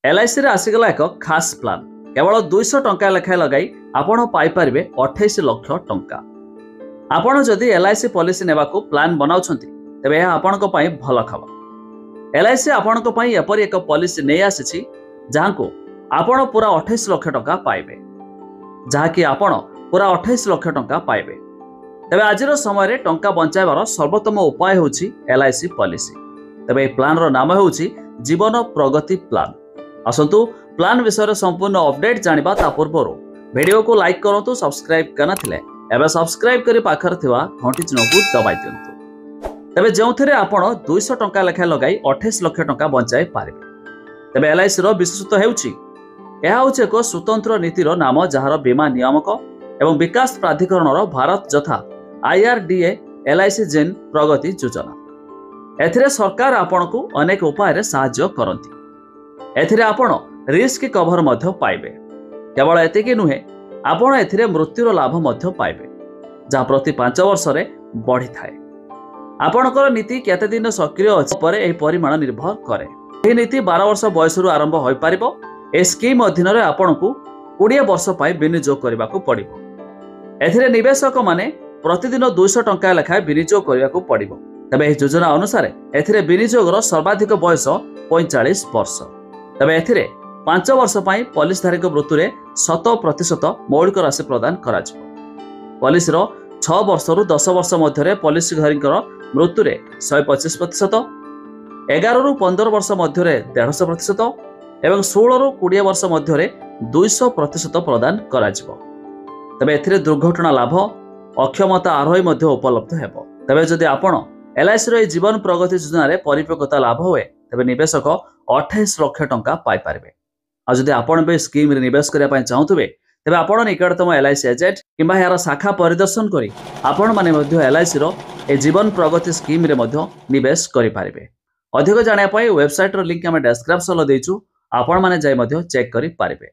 LIC रे आसीगला एक खास प्लान केवल 200 टंका लेखाएं लगाई आपण पाई परिबे 28 लाख टंका। आपण जदि एलआईसी पॉलिसी नेबाकू प्लान बनाउछंती तबे यह आपणक पई भल खबर। एलआईसी आपणक पई एपरि एक पॉलिसी नै आसीछि जाहाको आपण पूरा 28 लाख टंका पाइबे, जहाकी आपण पूरा 28 लाख टंका पाइबे। तबे आजिर समय रे टंका बंचाइबार सर्वोत्तम उपाय होछि एलआईसी पॉलिसी। तबे ए प्लान रो नाम होछि जीवन प्रगति प्लान। आसंतु प्लान विषय संपूर्ण अपडेट जानिबा ता पूर्व वीडियो को लाइक करंतु, सब्सक्राइब करना थिले एबे सब्सक्राइब करी पाखर थिवा घंटी चिन्ह को दबाइ दियंतु। तबे जेउथिरे आपण 200 टंका लेखा लगाई 28 लाख टंका बंचाई पारिबे। तबे एलआईसी रो विशेषत्व हेउछि एहा होछि एक स्वतंत्र नीतिर नाम जहार बीमा नियामक एवं विकास प्राधिकरण रो भारत जथा आईआरडीए एलआईसी जेन प्रगति योजना। एथिरे सरकार आपणकू अनेक उपाय रे सहाय्य करंती। एथिरे आपण रिस्क कवर मध्य पाइबे। केवल एतिकी नुहे, आपण एथिरे मृत्युर लाभ मध्य पाइबे जहाँ प्रति 5 वर्ष रे बढ़ी थाए। आपणकर नीति केते दिन सक्रिय अछि पर एही परिमाण निर्भर करे। एही नीति 12 वर्ष बयस रु आरंभ होई पारिबो। ए स्कीम अधीन रे आपणकू 20 वर्ष पाई विनियोग करबाकू पड़िबो। एथिरे निवेशक माने प्रतिदिन 200 टंका लेखाए विनियोग करबाकू पड़िबो। तबे एही योजना अनुसार एथिरे विनियोगर सर्वाधिक बयस 45 वर्ष। तबे एथिरे 5 वर्ष पाई पॉलिसीधारी मृत्यु 100% मौलिक राशि प्रदान करा जिवो। पॉलिसी 6 वर्ष रु 10 वर्ष मध्य पॉलिसीधारी मृत्यु 125%, 11 रु 15 वर्ष मध्य 150% एवं 16 रु 20 वर्ष मध्य 200% प्रदान करा जिवो। तबे एथिरे दुर्घटना लाभ अक्षमता आरोही मध्य उपलब्ध हेबो। तबे जदि आपण एलआईसी रो जीवन प्रगति योजना रे परिपक्वता लाभ हुए तबे निवेशक 28 लाख टंका पाई पारिबे। आ जदि आपण बे स्कीम रे निवेश करिया पय चाहउतबे तबे आपण निकटतम एलआईसी एजेंट किंबा यार शाखा परिदर्शन करी आपण माने मध्य एलआईसी रो ए जीवन प्रगति स्कीम रे मध्य निवेश करि पारिबे। अधिक जानिया पय वेबसाइट रो लिंक हम डिस्क्रिप्शन लो देइछु, आपण माने जाय मध्य चेक करि पारिबे।